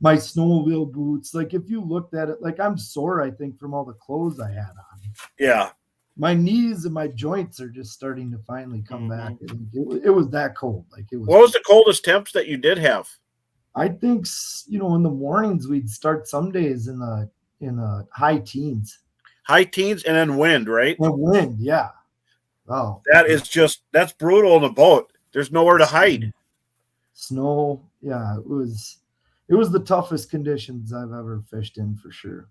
My snowmobile boots. Like, if you looked at it, like, I'm sore, I think, from all the clothes I had on. Yeah. My knees and my joints are just starting to finally come back. It was that cold. Like, it was. What was the coldest temps that you did have? I think, in the mornings we'd start some days in the high teens. High teens and then wind, right? The wind, yeah. Oh, that's brutal in the boat. There's nowhere to hide. Snow. Yeah, it was the toughest conditions I've ever fished in for sure.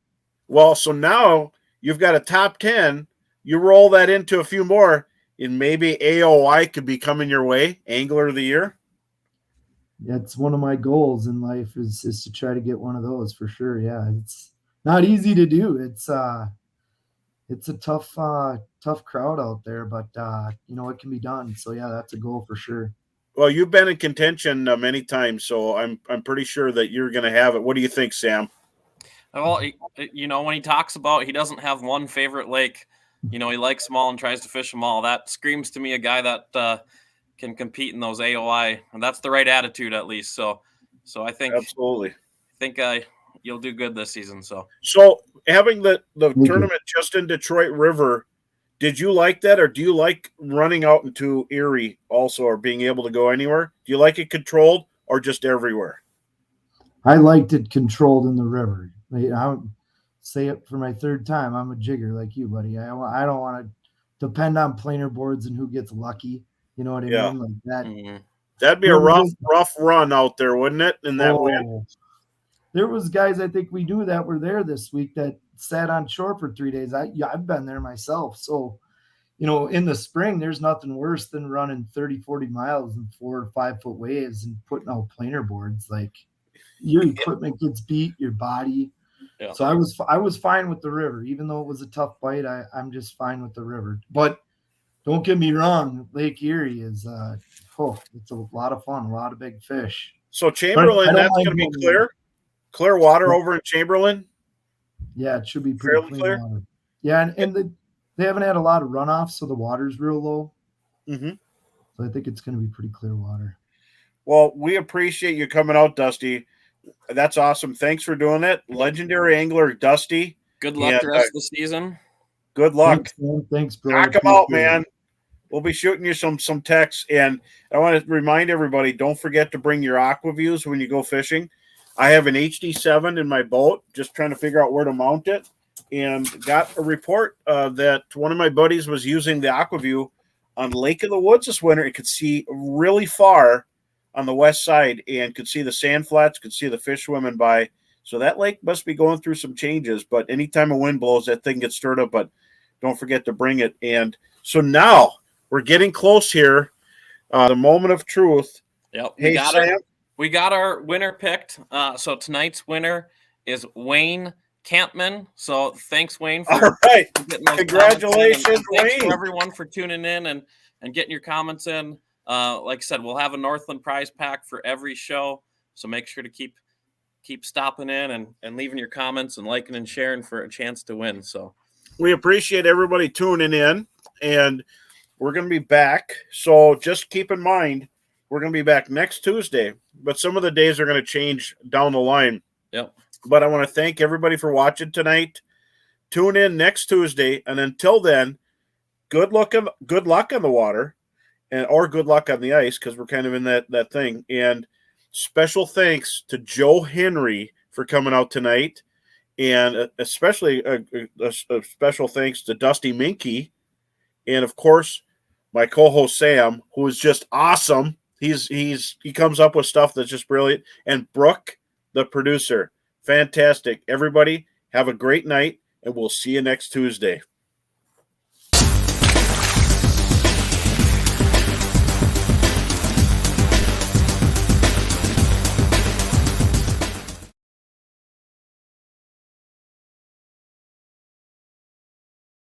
Well, so now you've got a top 10. You roll that into a few more, and maybe AOI could be coming your way, Angler of the Year. That's one of my goals in life is to try to get one of those for sure. Yeah, it's not easy to do. It's a tough crowd out there, but it can be done. So yeah, that's a goal for sure. Well, you've been in contention many times, so I'm pretty sure that you're going to have it. What do you think, Sam? Well, when he talks about he doesn't have one favorite lake, he likes them all and tries to fish them all. That screams to me a guy that can compete in those AOI, and that's the right attitude at least. So I think absolutely. You'll do good this season. So having the tournament just in Detroit River, did you like that, or do you like running out into Erie also, or being able to go anywhere? Do you like it controlled or just everywhere? I liked it controlled in the river. I'll say it for my third time. I'm a jigger like you, buddy. I don't want to depend on planer boards and who gets lucky. You know what I mean? Like that. Mm-hmm. That'd be a rough run out there, wouldn't it? In that wind. There was guys I think we knew that were there this week that sat on shore for 3 days. I've been there myself. So, in the spring, there's nothing worse than running 30, 40 miles in 4 or 5 foot waves and putting out planer boards. Like your equipment gets beat, your body. Yeah. So I was fine with the river, even though it was a tough bite. I'm just fine with the river. But don't get me wrong, Lake Erie is it's a lot of fun, a lot of big fish. So Chamberlain, that's going to be clear water over in Chamberlain. Yeah, it should be pretty clear. Water. Yeah, and they haven't had a lot of runoffs, so the water's real low. Mm-hmm. So I think it's going to be pretty clear water. Well, we appreciate you coming out, Dusty. That's awesome. Thanks for doing it. Legendary angler Dusty. Good luck the rest of the season. Good luck. Thanks, bro. Knock them out, man. We'll be shooting you some texts. And I want to remind everybody, don't forget to bring your AquaViews when you go fishing. I have an HD7 in my boat, just trying to figure out where to mount it. And got a report that one of my buddies was using the AquaView on Lake of the Woods this winter. It could see really far on the west side and could see the sand flats, could see the fish swimming by. So that lake must be going through some changes. But anytime a wind blows, that thing gets stirred up. But don't forget to bring it. And so now we're getting close here. The moment of truth. Yep. We got our winner picked. So tonight's winner is Wayne Campman. So thanks, Wayne. All right. Congratulations, Wayne. Thanks for everyone for tuning in and getting your comments in. Like I said, we'll have a Northland prize pack for every show. So make sure to keep stopping in and leaving your comments and liking and sharing for a chance to win. So we appreciate everybody tuning in, and we're going to be back. So just keep in mind, we're going to be back next Tuesday, but some of the days are going to change down the line. Yep. But I want to thank everybody for watching tonight. Tune in next Tuesday, and until then, good luck on the water, or good luck on the ice, because we're kind of in that thing. And special thanks to Joe Henry for coming out tonight, and especially a special thanks to Dusty Minky, and of course my co-host Sam, who is just awesome. He comes up with stuff that's just brilliant, and Brooke, the producer, fantastic. Everybody have a great night, and we'll see you next Tuesday.